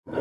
Movie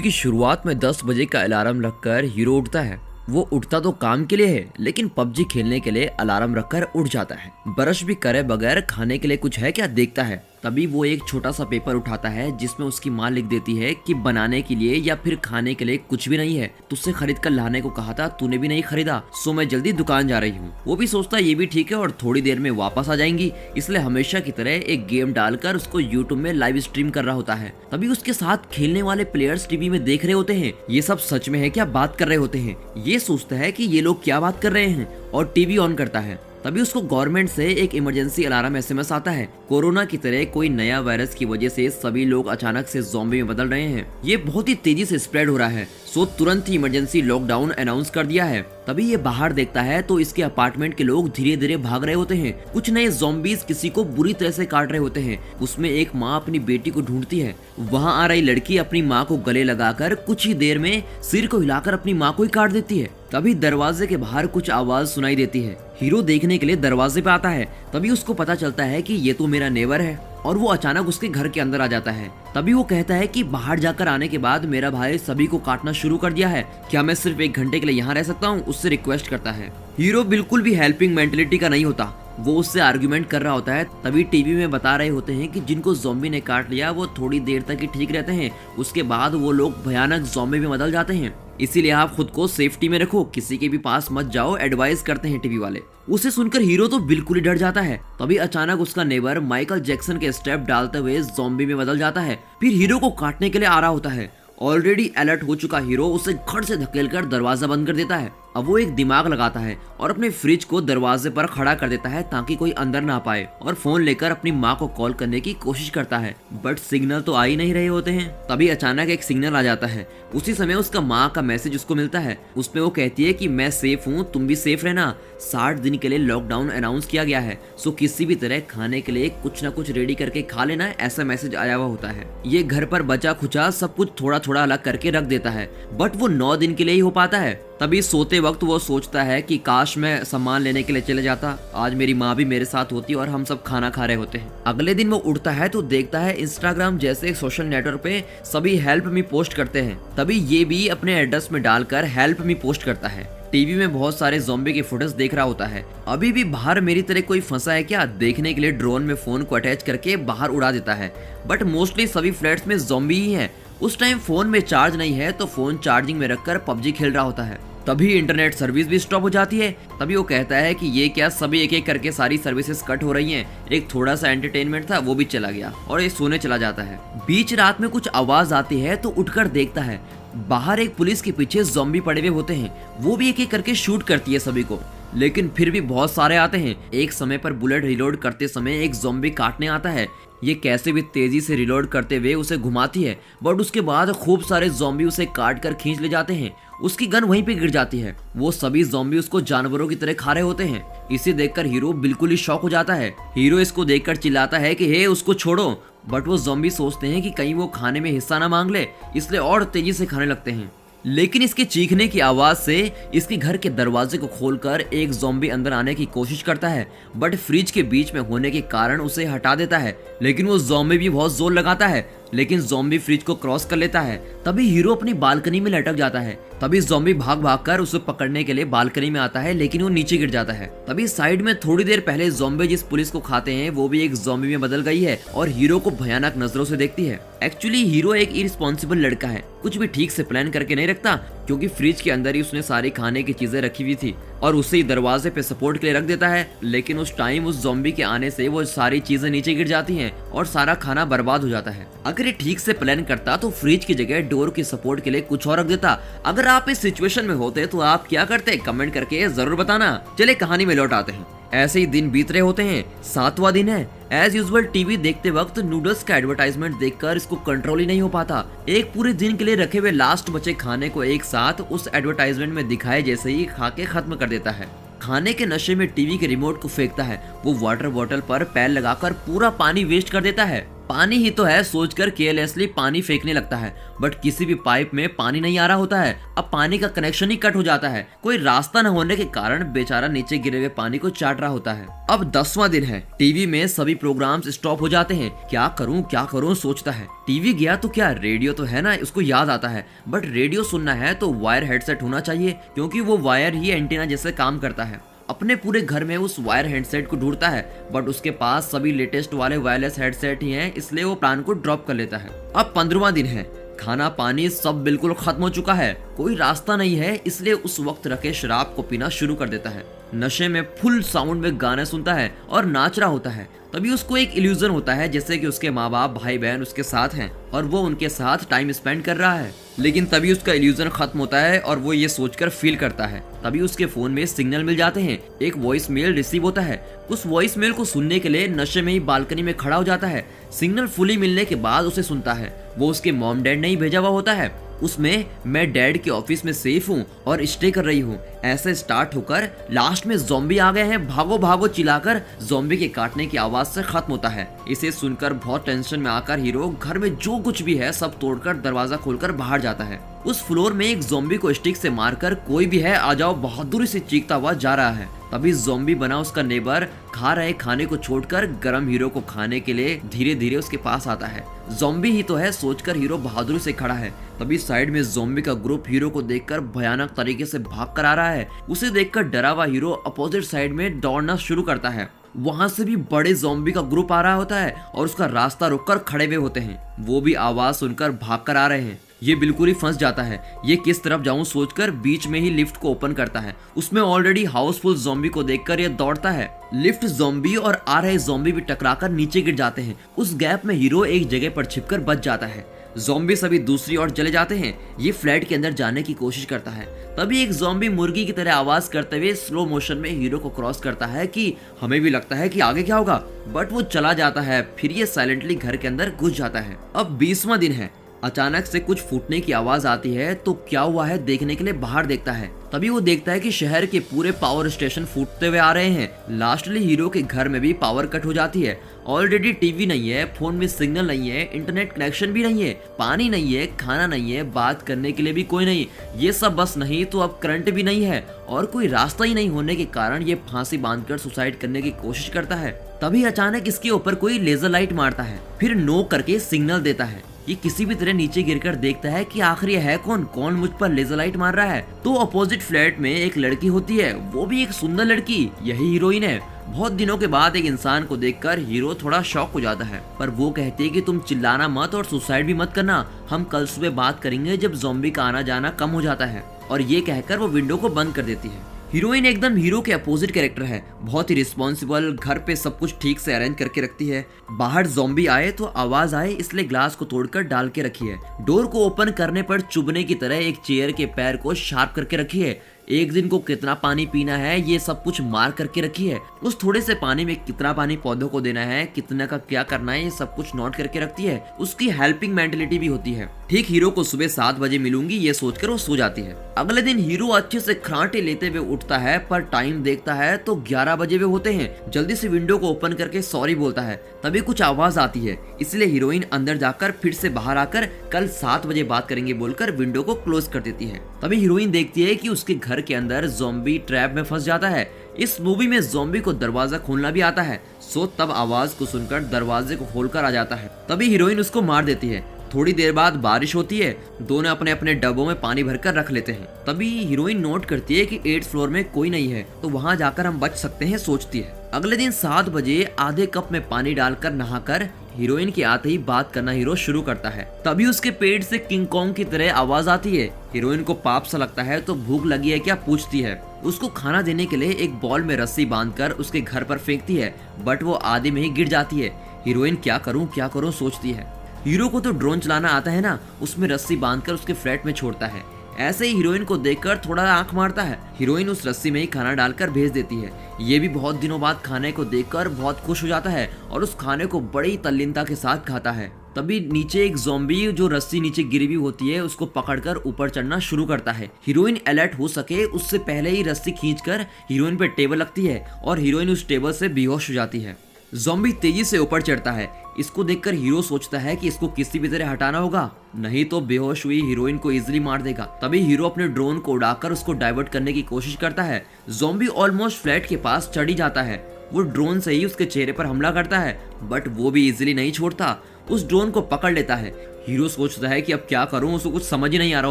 की शुरुआत में 10 बजे का अलार्म रखकर हीरो उठता है। वो उठता तो काम के लिए है, लेकिन पबजी खेलने के लिए अलार्म रखकर उठ जाता है। ब्रश भी करे बगैर खाने के लिए कुछ है क्या देखता है। तभी वो एक छोटा सा पेपर उठाता है जिसमें उसकी माँ लिख देती है कि बनाने के लिए या फिर खाने के लिए कुछ भी नहीं है, तुझसे खरीद कर लाने को कहा था, तूने भी नहीं खरीदा, सो मैं जल्दी दुकान जा रही हूँ। वो भी सोचता ये भी ठीक है और थोड़ी देर में वापस आ जाएंगी, इसलिए हमेशा की तरह एक गेम डालकर उसको यूट्यूब में लाइव स्ट्रीम कर रहा होता है। तभी उसके साथ खेलने वाले प्लेयर्स टीवी में देख रहे होते हैं। ये सब सच में है क्या बात कर रहे होते हैं। ये सोचता है कि ये लोग क्या बात कर रहे हैं और टीवी ऑन करता है। तभी उसको गवर्नमेंट से एक इमरजेंसी अलार्म एसएमएस आता है। कोरोना की तरह कोई नया वायरस की वजह से सभी लोग अचानक से ज़ॉम्बी में बदल रहे हैं। ये बहुत ही तेजी से स्प्रेड हो रहा है, सो तुरंत ही इमरजेंसी लॉकडाउन अनाउंस कर दिया है। तभी ये बाहर देखता है तो इसके अपार्टमेंट के लोग धीरे धीरे भाग रहे होते हैं। कुछ नए ज़ॉम्बीज किसी को बुरी तरह से काट रहे होते हैं। उसमें एक माँ अपनी बेटी को ढूंढती है। वहाँ आ रही लड़की अपनी माँ को गले लगाकर कुछ ही देर में सिर को हिलाकर अपनी माँ को ही काट देती है। तभी दरवाजे के बाहर कुछ आवाज सुनाई देती है। हीरो देखने के लिए दरवाजे पे आता है। तभी उसको पता चलता है कि ये तो मेरा नेबर है और वो अचानक उसके घर के अंदर आ जाता है। तभी वो कहता है कि बाहर जाकर आने के बाद मेरा भाई सभी को काटना शुरू कर दिया है, क्या मैं सिर्फ 1 घंटे के लिए यहाँ रह सकता हूँ। उससे रिक्वेस्ट करता है। हीरो बिल्कुल भी हेल्पिंग मेंटेलिटी का नहीं होता, वो उससे आर्गुमेंट कर रहा होता है। तभी टीवी में बता रहे होते हैं कि जिनको ज़ॉम्बी ने काट लिया वो थोड़ी देर तक ही ठीक रहते हैं, उसके बाद वो लोग भयानक ज़ॉम्बी में बदल जाते हैं, इसीलिए आप खुद को सेफ्टी में रखो, किसी के भी पास मत जाओ, एडवाइस करते हैं टीवी वाले। उसे सुनकर हीरो तो बिल्कुल ही डर जाता है। तभी अचानक उसका नेबर माइकल जैक्सन के स्टेप डालते हुए ज़ॉम्बी में बदल जाता है, फिर हीरो को काटने के लिए आ रहा होता है। ऑलरेडी अलर्ट हो चुका हीरो उसे खड़ से धकेलकर दरवाजा बंद कर देता है। अब वो एक दिमाग लगाता है और अपने फ्रिज को दरवाजे पर खड़ा कर देता है ताकि कोई अंदर ना पाए, और फोन लेकर अपनी माँ को कॉल करने की कोशिश करता है, बट सिग्नल तो आ ही नहीं रहे होते हैं। तभी अचानक एक सिग्नल आ जाता है। उसी समय उसका माँ का मैसेज उसको मिलता है। उसमें वो कहती है कि मैं सेफ हूँ, तुम भी सेफ रहना, 60 दिन के लिए लॉकडाउन अनाउंस किया गया है, सो किसी भी तरह खाने के लिए कुछ ना कुछ रेडी करके खा लेना, ऐसा मैसेज आया हुआ होता है। ये घर पर बचा खुचा सब कुछ थोड़ा थोड़ा अलग करके रख देता है, बट वो 9 दिन के लिए ही हो पाता है। तभी सोते वक्त वो सोचता है कि काश मैं सामान लेने के लिए चले जाता, आज मेरी माँ भी मेरे साथ होती और हम सब खाना खा रहे होते हैं। अगले दिन वो उठता है तो देखता है इंस्टाग्राम जैसे सोशल नेटवर्क पे सभी हेल्प मी पोस्ट करते हैं। तभी ये भी अपने एड्रेस में डालकर हेल्प मी पोस्ट करता है। टीवी में बहुत सारे ज़ॉम्बी के फुटेज देख रहा होता है। अभी भी बाहर मेरी तरह कोई फंसा है क्या देखने के लिए ड्रोन में फोन को अटैच करके बाहर उड़ा देता है, बट मोस्टली सभी फ्लैट्स में ज़ॉम्बी ही है। उस टाइम फोन में चार्ज नहीं है तो फोन चार्जिंग में रखकर पबजी खेल रहा होता है। तभी इंटरनेट सर्विस भी स्टॉप हो जाती है। तभी वो कहता है कि ये क्या, सभी एक एक करके सारी सर्विसेज कट हो रही हैं। एक थोड़ा सा एंटरटेनमेंट था वो भी चला गया और ये सोने चला जाता है। बीच रात में कुछ आवाज आती है तो उठकर देखता है बाहर एक पुलिस के पीछे ज़ॉम्बी पड़े हुए होते हैं। वो भी एक एक करके शूट करती है सभी को, लेकिन फिर भी बहुत सारे आते हैं। एक समय पर बुलेट रिलोड करते समय एक ज़ॉम्बी काटने आता है। ये कैसे भी तेजी से रिलोड करते हुए उसे घुमाती है, बट उसके बाद खूब सारे ज़ॉम्बी उसे काट कर खींच ले जाते हैं। उसकी गन वहीं पे गिर जाती है। वो सभी ज़ॉम्बी उसको जानवरों की तरह खा रहे होते हैं। इसे देखकर हीरो बिल्कुल ही शॉक हो जाता है। हीरो इसको देखकर चिल्लाता है कि हे उसको छोड़ो, बट वो ज़ॉम्बी सोचते हैं कि कहीं वो खाने में हिस्सा ना मांग ले, इसलिए और तेजी से खाने लगते हैं। लेकिन इसके चीखने की आवाज से इसके घर के दरवाजे को खोलकर एक ज़ॉम्बी अंदर आने की कोशिश करता है, बट फ्रिज के बीच में होने के कारण उसे हटा देता है। लेकिन वो ज़ॉम्बी भी बहुत जोर लगाता है, लेकिन ज़ॉम्बी फ्रिज को क्रॉस कर लेता है। तभी हीरो अपनी बालकनी में लटक जाता है। तभी ज़ॉम्बी भाग भाग कर उसे पकड़ने के लिए बालकनी में आता है, लेकिन वो नीचे गिर जाता है। तभी साइड में थोड़ी देर पहले ज़ॉम्बी जिस पुलिस को खाते हैं वो भी एक ज़ॉम्बी में बदल गई है और हीरो को भयानक नजरों से देखती है। एक्चुअली हीरो एक इररिस्पॉन्सिबल लड़का है, कुछ भी ठीक से प्लान करके नहीं रखता, क्योंकि फ्रिज के अंदर ही उसने सारी खाने की चीजें रखी हुई थी और उसे ही दरवाजे पे सपोर्ट के लिए रख देता है। लेकिन उस टाइम उस ज़ॉम्बी के आने से वो सारी चीजें नीचे गिर जाती हैं और सारा खाना बर्बाद हो जाता है। अगर ये ठीक से प्लान करता तो फ्रिज की जगह डोर की सपोर्ट के लिए कुछ और रख देता। अगर आप इस सिचुएशन में होते तो आप क्या करते, कमेंट करके जरूर बताना। चले कहानी में लौट आते हैं। ऐसे ही दिन बीत रहे होते हैं। 7वां दिन है। एज यूजुअल टीवी देखते वक्त नूडल्स का एडवर्टाइजमेंट देखकर इसको कंट्रोल ही नहीं हो पाता। एक पूरे दिन के लिए रखे हुए लास्ट बचे खाने को एक साथ उस एडवर्टाइजमेंट में दिखाए जैसे ही खा के खत्म कर देता है। खाने के नशे में टीवी के रिमोट को फेंकता है। वो वाटर बॉटल पर पैर लगाकर पूरा पानी वेस्ट कर देता है। पानी ही तो है सोचकर केयरलेसली पानी फेंकने लगता है, बट किसी भी पाइप में पानी नहीं आ रहा होता है। अब पानी का कनेक्शन ही कट हो जाता है। कोई रास्ता न होने के कारण बेचारा नीचे गिरे हुए पानी को चाट रहा होता है। अब 10वां दिन है। टीवी में सभी प्रोग्राम्स स्टॉप हो जाते हैं। क्या करूं सोचता है। टीवी गया तो क्या, रेडियो तो है ना, उसको याद आता है, बट रेडियो सुनना है तो वायर हेडसेट होना चाहिए, क्योंकि वो वायर ही एंटीना जैसे काम करता है। अपने पूरे घर में उस वायर हेडसेट को ढूंढता है, बट उसके पास सभी लेटेस्ट वाले वायरलेस हेडसेट ही हैं, इसलिए वो प्लान को ड्रॉप कर लेता है। अब 15वां दिन है। खाना पानी सब बिल्कुल खत्म हो चुका है, कोई रास्ता नहीं है, इसलिए उस वक्त रखे शराब को पीना शुरू कर देता है। नशे में फुल साउंड में गाने सुनता है और नाच रहा होता है। तभी उसको एक इल्यूजन होता है जैसे कि उसके माँ बाप भाई बहन उसके साथ हैं और वो उनके साथ टाइम स्पेंड कर रहा है। लेकिन तभी उसका इल्यूजन खत्म होता है और वो ये सोचकर फील करता है। तभी उसके फोन में सिग्नल मिल जाते हैं। एक वॉइस मेल रिसीव होता है। उस वॉइस मेल को सुनने के लिए नशे में ही बालकनी में खड़ा हो जाता है। सिग्नल फुली मिलने के बाद उसे सुनता है। वो उसके मॉम डैड ने ही भेजा हुआ होता है। उसमें मैं डैड के ऑफिस में सेफ हूँ और स्टे कर रही हूँ ऐसे स्टार्ट होकर लास्ट में ज़ॉम्बी आ गए हैं, भागो भागो चिल्लाकर ज़ॉम्बी के काटने की आवाज से खत्म होता है। इसे सुनकर बहुत टेंशन में आकर हीरो घर में जो कुछ भी है सब तोड़कर दरवाजा खोलकर बाहर जाता है। उस फ्लोर में एक ज़ॉम्बी को स्टिक से मारकर कोई भी है आ जाओ बहादुरी से चीखता हुआ जा रहा है। तभी ज़ॉम्बी बना उसका नेबर खा रहे खाने को छोड़कर गरम हीरो को खाने के लिए धीरे धीरे उसके पास आता है। ज़ॉम्बी ही तो है सोचकर हीरो बहादुरी से खड़ा है। तभी साइड में ज़ॉम्बी का ग्रुप हीरो को देखकर भयानक तरीके से भाग कर आ रहा है। उसे देखकर डरा हुआ हीरो अपोजिट साइड में दौड़ना शुरू करता है। वहां से भी बड़े ज़ॉम्बी का ग्रुप आ रहा होता है और उसका रास्ता रोककर खड़े हुए होते हैं। वो भी आवाज सुनकर भाग कर आ रहे हैं। ये बिल्कुल ही फंस जाता है। ये किस तरफ जाऊं सोचकर बीच में ही लिफ्ट को ओपन करता है। उसमें ऑलरेडी हाउसफुल ज़ॉम्बी को देखकर ये दौड़ता है। लिफ्ट ज़ॉम्बी और आ रहे ज़ॉम्बी भी टकराकर नीचे गिर जाते हैं। उस गैप में हीरो एक जगह पर छिपकर बच जाता है। ज़ॉम्बी सभी दूसरी ओर चले जाते हैं। ये फ्लैट के अंदर जाने की कोशिश करता है। तभी एक ज़ॉम्बी मुर्गी की तरह आवाज करते हुए स्लो मोशन में हीरो को क्रॉस करता है कि हमें भी लगता है कि आगे क्या होगा, बट वो चला जाता है। फिर ये साइलेंटली घर के अंदर घुस जाता है। अब 20वां दिन है। अचानक से कुछ फूटने की आवाज आती है तो क्या हुआ है देखने के लिए बाहर देखता है। तभी वो देखता है कि शहर के पूरे पावर स्टेशन फूटते हुए आ रहे हैं। लास्टली हीरो के घर में भी पावर कट हो जाती है। ऑलरेडी टीवी नहीं है, फोन में सिग्नल नहीं है, इंटरनेट कनेक्शन भी नहीं है, पानी नहीं है, खाना नहीं है, बात करने के लिए भी कोई नहीं। ये सब बस नहीं तो अब करंट भी नहीं है और कोई रास्ता ही नहीं होने के कारण ये फांसी बांधकर सुसाइड करने की कोशिश करता है। तभी अचानक इसके ऊपर कोई लेजर लाइट मारता है, फिर नो करके सिग्नल देता है। ये किसी भी तरह नीचे गिरकर देखता है कि आखिर ये है कौन मुझ पर लेजर लाइट मार रहा है। तो अपोजिट फ्लैट में एक लड़की होती है, वो भी एक सुंदर लड़की, यही हीरोइन है। बहुत दिनों के बाद एक इंसान को देखकर हीरो थोड़ा शॉक हो जाता है, पर वो कहती है कि तुम चिल्लाना मत और सुसाइड भी मत करना, हम कल सुबह बात करेंगे जब ज़ॉम्बी का आना जाना कम हो जाता है। और ये कहकर वो विंडो को बंद कर देती है। हीरोइन एकदम हीरो के अपोजिट कैरेक्टर है, बहुत ही रिस्पॉन्सिबल, घर पे सब कुछ ठीक से अरेंज करके रखती है। बाहर ज़ॉम्बी आए तो आवाज आए इसलिए ग्लास को तोड़कर डाल के रखी है। डोर को ओपन करने पर चुभने की तरह एक चेयर के पैर को शार्प करके रखी है। एक दिन को कितना पानी पीना है ये सब कुछ मार करके रखी है। उस थोड़े से पानी में कितना पानी पौधों को देना है, कितना का क्या करना है, ये सब कुछ नोट करके रखती है। उसकी हेल्पिंग मेंटेलिटी भी होती है। ठीक हीरो को सुबह 7 बजे मिलूंगी ये सोचकर वो सो जाती है। अगले दिन हीरो अच्छे से खराटे लेते हुए उठता है, पर टाइम देखता है तो 11 बजे हुए होते हैं। जल्दी से विंडो को ओपन करके सॉरी बोलता है। तभी कुछ आवाज आती है, इसलिए हीरोइन अंदर जाकर फिर से बाहर आकर कल 7 बजे बात करेंगे बोलकर विंडो को क्लोज कर देती है। तभी हीरोइन देखती है कि उसके घर के अंदर ज़ॉम्बी ट्रैप में फंस जाता है। इस मूवी में ज़ॉम्बी को दरवाजा खोलना भी आता है। सो तब आवाज को सुनकर दरवाजे को खोलकर आ जाता है। तभी हीरोइन उसको मार देती है। थोड़ी देर बाद बारिश होती है। दोनों अपने अपने डब्बों में पानी भरकर रख लेते हैं। तभी हीरोइन नोट करती है कि 8th फ्लोर में कोई नहीं है तो वहां जाकर हम बच सकते हैं सोचती है। अगले दिन 7 बजे आधे कप में पानी डालकर नहाकर हीरोइन के आते ही बात करना हीरो शुरू करता है। तभी उसके पेट से किंग कॉन्ग की तरह आवाज आती है। हीरोइन को पाप सा लगता है तो भूख लगी है क्या पूछती है। उसको खाना देने के लिए एक बॉल में रस्सी बांधकर उसके घर पर फेंकती है, बट वो आधे में ही गिर जाती है। हीरोइन क्या करूं सोचती है। हीरो को तो ड्रोन चलाना आता है ना, उसमें रस्सी बांधकर उसके फ्लैट में छोड़ता है। ऐसे ही हीरोइन को देखकर थोड़ा आंख मारता है। हीरोइन उस रस्सी में ही खाना डालकर भेज देती है। ये भी बहुत दिनों बाद खाने को देखकर बहुत खुश हो जाता है और उस खाने को बड़ी तल्लीनता के साथ खाता है। तभी नीचे एक ज़ॉम्बी जो रस्सी नीचे गिरी हुई होती है उसको पकड़कर ऊपर चढ़ना शुरू करता है। हीरोइन अलर्ट हो सके उससे पहले ही रस्सी खींचकर हीरोइन पे टेबल लगती है और हीरोइन उस टेबल से बेहोश हो जाती है। ज़ॉम्बी तेजी से ऊपर चढ़ता है। इसको देखकर हीरो सोचता है कि इसको किसी भी तरह हटाना होगा, नहीं तो बेहोश हुई हीरोइन को इजीली मार देगा। तभी हीरो अपने ड्रोन को उड़ाकर उसको डाइवर्ट करने की कोशिश करता है। ज़ॉम्बी ऑलमोस्ट फ्लैट के पास चढ़ ही जाता है। वो ड्रोन से ही उसके चेहरे पर हमला करता है, बट वो भी इजीली नहीं छोड़ता, उस ड्रोन को पकड़ लेता है। हीरो सोचता है कि अब क्या करूं, उसको कुछ समझ ही नहीं आ रहा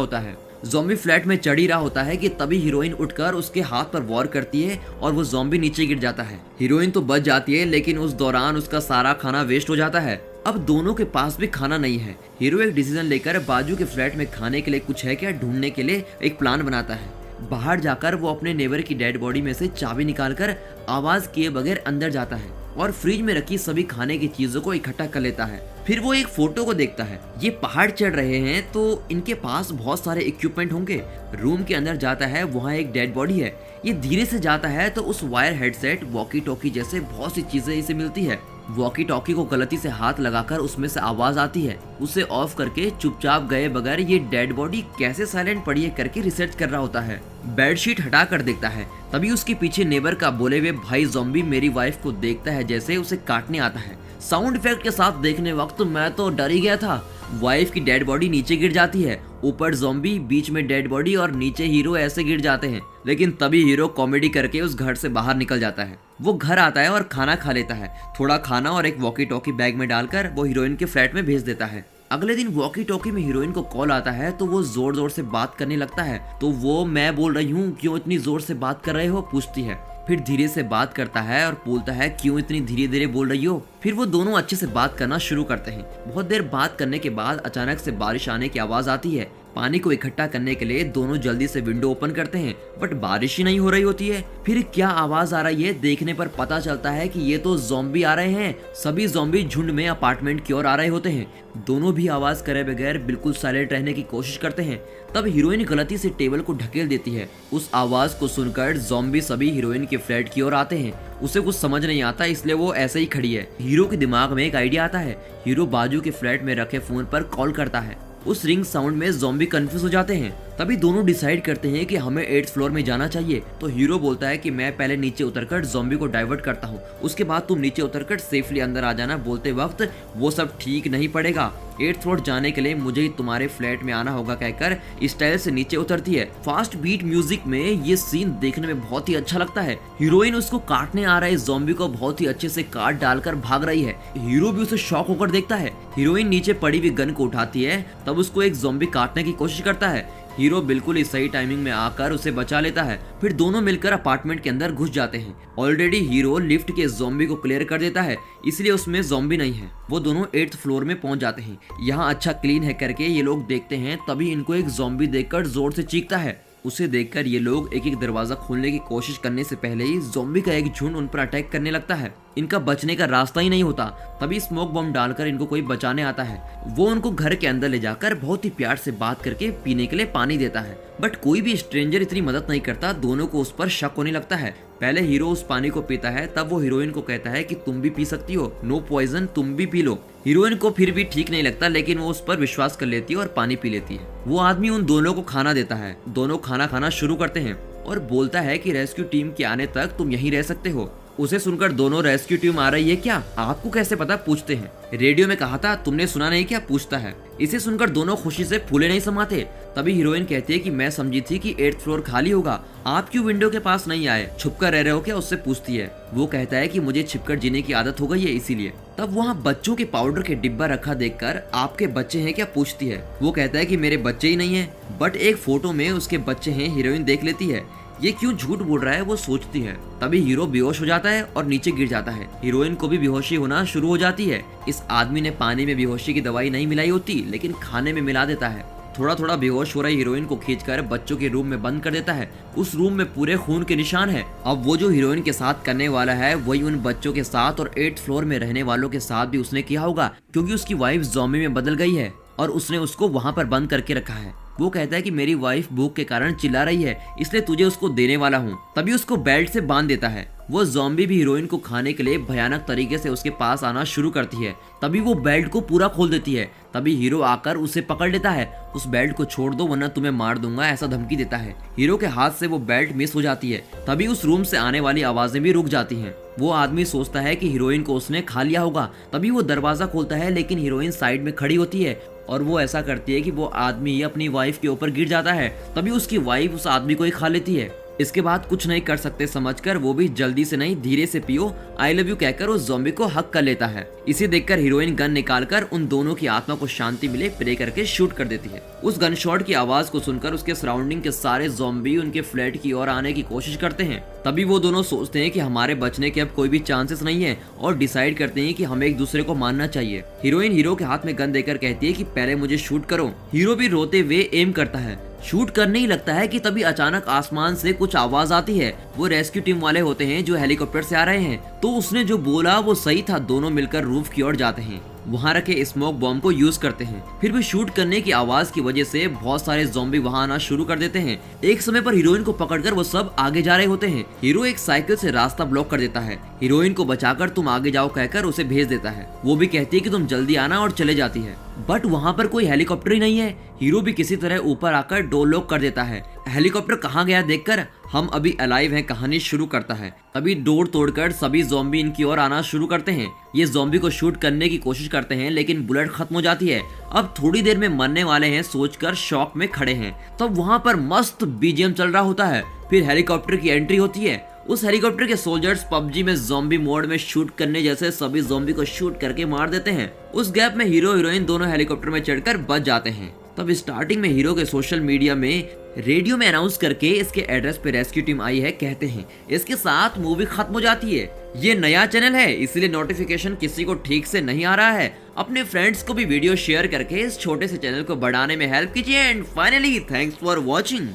होता है। ज़ॉम्बी फ्लैट में चढ़ ही रहा होता है कि तभी हीरोइन उठकर उसके हाथ पर वॉर करती है और वो ज़ॉम्बी नीचे गिर जाता है। हीरोइन तो बच जाती है, लेकिन उस दौरान उसका सारा खाना वेस्ट हो जाता है। अब दोनों के पास भी खाना नहीं है। हीरो एक डिसीजन लेकर बाजू के फ्लैट में खाने के लिए कुछ है क्या ढूंढने के लिए एक प्लान बनाता है। बाहर जाकर वो अपने नेबर की डेड बॉडी में से चाबी निकालकर आवाज किए बगैर अंदर जाता है और फ्रिज में रखी सभी खाने की चीजों को इकट्ठा कर लेता है। फिर वो एक फोटो को देखता है। ये पहाड़ चढ़ रहे हैं तो इनके पास बहुत सारे इक्विपमेंट होंगे। रूम के अंदर जाता है, वहाँ एक डेड बॉडी है। ये धीरे से जाता है तो उस वायर हेडसेट, वॉकी टॉकी जैसे बहुत सी चीजें इसे मिलती है। वॉकी टॉकी को गलती से हाथ लगाकर उसमें से आवाज आती है। उसे ऑफ करके चुपचाप गए बगैर ये डेड बॉडी कैसे साइलेंट पड़ी है करके रिसर्च कर रहा होता है। बेडशीट हटा कर देखता है, तभी उसके पीछे नेबर का बोले हुए भाई ज़ॉम्बी मेरी वाइफ को देखता है जैसे उसे काटने आता है। साउंड इफेक्ट के साथ देखने वक्त मैं तो डर ही गया था। वाइफ की डेड बॉडी नीचे गिर जाती है, ऊपर ज़ॉम्बी, बीच में डेड बॉडी और नीचे हीरो ऐसे गिर जाते हैं। लेकिन तभी हीरो कॉमेडी करके उस घर से बाहर निकल जाता है। वो घर आता है और खाना खा लेता है। थोड़ा खाना और एक वॉकी टॉकी बैग में डालकर वो हीरोइन के फ्लैट में भेज देता है। अगले दिन वॉकी टॉकी में हीरोइन को कॉल आता है तो वो जोर जोर से बात करने लगता है। तो वो मैं बोल रही हूँ, क्यों इतनी जोर से बात कर रहे हो, पूछती है। फिर धीरे से बात करता है और बोलता है क्यों इतनी धीरे धीरे बोल रही हो। फिर वो दोनों अच्छे से बात करना शुरू करते हैं। बहुत देर बात करने के बाद अचानक से बारिश आने की आवाज आती है। पानी को इकट्ठा करने के लिए दोनों जल्दी से विंडो ओपन करते हैं, बट बारिश ही नहीं हो रही होती है। फिर क्या आवाज आ रही है देखने पर पता चलता है कि ये तो ज़ॉम्बी आ रहे हैं। सभी ज़ॉम्बी झुंड में अपार्टमेंट की ओर आ रहे होते हैं। दोनों भी आवाज करे बगैर बिल्कुल साइलेंट रहने की कोशिश करते हैं। तब हीरोइन गलती से टेबल को ढकेल देती है। उस आवाज को सुनकर ज़ॉम्बी सभी हीरोइन के फ्लैट की ओर आते हैं। उसे कुछ समझ नहीं आता, इसलिए वो ऐसे ही खड़ी है। हीरो के दिमाग में एक आइडिया आता है। हीरो बाजू के फ्लैट में रखे फोन पर कॉल करता है। उस रिंग साउंड में ज़ॉम्बी कंफ्यूज हो जाते हैं। तभी दोनों डिसाइड करते हैं कि हमें 8th फ्लोर में जाना चाहिए। तो हीरो बोलता है कि मैं पहले नीचे उतरकर ज़ॉम्बी को डाइवर्ट करता हूँ, उसके बाद तुम नीचे उतरकर सेफली अंदर आ जाना। बोलते वक्त वो सब ठीक नहीं पड़ेगा, 8th फ्लोर जाने के लिए मुझे ही तुम्हारे फ्लैट में आना होगा कहकर स्टाइल से नीचे उतरती है। फास्ट बीट म्यूजिक में ये सीन देखने में बहुत ही अच्छा लगता है। हीरोइन उसको काटने आ रहे ज़ॉम्बी को बहुत ही अच्छे से काट डालकर भाग रही है। हीरो भी उसे शॉक होकर देखता है। हीरोइन नीचे पड़ी हुई गन को उठाती है, तब उसको एक ज़ॉम्बी काटने की कोशिश करता है। हीरो बिल्कुल ही सही टाइमिंग में आकर उसे बचा लेता है। फिर दोनों मिलकर अपार्टमेंट के अंदर घुस जाते हैं। ऑलरेडी हीरो लिफ्ट के ज़ॉम्बी को क्लियर कर देता है, इसलिए उसमें ज़ॉम्बी नहीं है। वो दोनों 8th फ्लोर में पहुंच जाते हैं। यहाँ अच्छा क्लीन है करके ये लोग देखते हैं, तभी इनको एक ज़ॉम्बी देखकर जोर से चीखता है। उसे देखकर ये लोग एक एक दरवाजा खोलने की कोशिश करने से पहले ही ज़ॉम्बी का एक झुंड उन पर अटैक करने लगता है। इनका बचने का रास्ता ही नहीं होता। तभी स्मोक बम डालकर इनको कोई बचाने आता है। वो उनको घर के अंदर ले जाकर बहुत ही प्यार से बात करके पीने के लिए पानी देता है, बट कोई भी स्ट्रेंजर इतनी मदद नहीं करता। दोनों को उस पर शक होने लगता है। पहले हीरो उस पानी को पीता है, तब वो हीरोइन को कहता है कि तुम भी पी सकती हो, नो पॉइजन, तुम भी पी लो। हीरोइन को फिर भी ठीक नहीं लगता, लेकिन वो उस पर विश्वास कर लेती है और पानी पी लेती है। वो आदमी उन दोनों को खाना देता है। दोनों खाना खाना शुरू करते हैं और बोलता है कि रेस्क्यू टीम के आने तक तुम यहीं रह सकते हो। उसे सुनकर दोनों रेस्क्यू टीम आ रही है क्या, आपको कैसे पता, पूछते हैं। रेडियो में कहा था, तुमने सुना नहीं क्या, पूछता है। इसे सुनकर दोनों खुशी से फूले नहीं समाते। तभी हीरोइन कहती है कि मैं समझी थी कि 8th फ्लोर खाली होगा, आप क्यों विंडो के पास नहीं आए, छुपकर रह रहे हो क्या, उससे पूछती है। वो कहता है कि मुझे छिपकर जीने की आदत हो गई है इसीलिए। तब वहाँ बच्चों के पाउडर के डिब्बा रखा देखकर आपके बच्चे हैं क्या, पूछती है। वो कहता है कि मेरे बच्चे ही नहीं है, बट एक फोटो में उसके बच्चे हैं। हीरोइन देख लेती है, ये क्यों झूठ बोल रहा है, वो सोचती है। तभी हीरो बेहोश हो जाता है और नीचे गिर जाता है। हीरोइन को भी बेहोशी होना शुरू हो जाती है। इस आदमी ने पानी में बेहोशी की दवाई नहीं मिलाई होती, लेकिन खाने में मिला देता है। थोड़ा थोड़ा बेहोश हो रही हीरोइन को खींचकर बच्चों के रूम में बंद कर देता है। उस रूम में पूरे खून के निशान है। अब वो जो हीरोइन के साथ करने वाला है वही उन बच्चों के साथ और 8th फ्लोर में रहने वालों के साथ भी उसने किया होगा, क्योंकि उसकी वाइफ ज़ॉम्बी में बदल गई है और उसने उसको वहाँ पर बंद करके रखा है। वो कहता है कि मेरी वाइफ भूख के कारण चिल्ला रही है, इसलिए तुझे उसको देने वाला हूँ। तभी उसको बेल्ट से बांध देता है। वो ज़ॉम्बी भी हीरोइन को खाने के लिए भयानक तरीके से उसके पास आना शुरू करती है। तभी वो बेल्ट को पूरा खोल देती है। तभी हीरो आकर उसे पकड़ लेता है। उस बेल्ट को छोड़ दो वरना तुम्हें मार दूंगा, ऐसा धमकी देता है। हीरो के हाथ से वो बेल्ट मिस हो जाती है। तभी उस रूम से आने वाली आवाजें भी रुक जाती हैं। वो आदमी सोचता है कि हीरोइन को उसने खा लिया होगा, तभी वो दरवाजा खोलता है, लेकिन हीरोइन साइड में खड़ी होती है और वो ऐसा करती है कि वो आदमी अपनी वाइफ के ऊपर गिर जाता है। तभी उसकी वाइफ उस आदमी को ही खा लेती है। इसके बाद कुछ नहीं कर सकते समझकर वो भी जल्दी से नहीं धीरे से पियो आई लव यू कहकर उस ज़ॉम्बी को हक कर लेता है। इसे देखकर हीरोइन गन निकालकर उन दोनों की आत्मा को शांति मिले प्रे करके शूट कर देती है। उस गन शॉट की आवाज को सुनकर उसके सराउंडिंग के सारे ज़ॉम्बी उनके फ्लैट की ओर आने की कोशिश करते हैं। तभी वो दोनों सोचते हैं कि हमारे बचने के अब कोई भी चांसेस नहीं है और डिसाइड करते हैं कि हमें एक दूसरे को मारना चाहिए। हीरोइन हीरो के हाथ में गन देकर कहती है कि पहले मुझे शूट करो। हीरो भी रोते हुए एम करता है, शूट करने ही लगता है कि तभी अचानक आसमान से कुछ आवाज आती है। वो रेस्क्यू टीम वाले होते हैं जो हेलीकॉप्टर से आ रहे हैं। तो उसने जो बोला वो सही था, दोनों मिलकर रूफ की ओर जाते हैं, वहां रखे स्मोक बॉम्ब को यूज करते हैं। फिर भी शूट करने की आवाज की वजह से बहुत सारे ज़ॉम्बी वहां आना शुरू कर देते हैं। एक समय पर हीरोइन को पकड़कर वो सब आगे जा रहे होते हैं। हीरो एक साइकिल से रास्ता ब्लॉक कर देता है। हीरोइन को बचाकर तुम आगे जाओ कहकर उसे भेज देता है। वो भी कहती है कि तुम जल्दी आना और चले जाती है, बट वहाँ पर कोई हेलीकॉप्टर ही नहीं है। हीरो भी किसी तरह ऊपर आकर डोर लॉक कर देता है। हेलीकॉप्टर कहाँ गया देखकर हम अभी अलाइव हैं कहानी शुरू करता है। तभी डोर तोड़कर सभी ज़ॉम्बी इनकी ओर आना शुरू करते हैं। ये ज़ॉम्बी को शूट करने की कोशिश करते हैं लेकिन बुलेट खत्म हो जाती है। अब थोड़ी देर में मरने वाले हैं सोचकर शॉक में खड़े हैं। तब वहाँ पर मस्त बीजीएम चल रहा होता है। फिर हेलीकॉप्टर की एंट्री होती है। उस हेलीकॉप्टर के सोल्जर्स पबजी में ज़ॉम्बी मोड में शूट करने जैसे सभी ज़ॉम्बी को शूट करके मार देते हैं। उस गैप में हीरो हीरोइन दोनों हेलीकॉप्टर में चढ़कर बच जाते हैं। तब स्टार्टिंग में हीरो के सोशल मीडिया में रेडियो में अनाउंस करके इसके एड्रेस पे रेस्क्यू टीम आई है कहते हैं। इसके साथ मूवी खत्म हो जाती है। ये नया चैनल है इसलिए नोटिफिकेशन किसी को ठीक से नहीं आ रहा है। अपने फ्रेंड्स को भी वीडियो शेयर करके इस छोटे से चैनल को बढ़ाने में हेल्प कीजिए। And finally thanks for watching.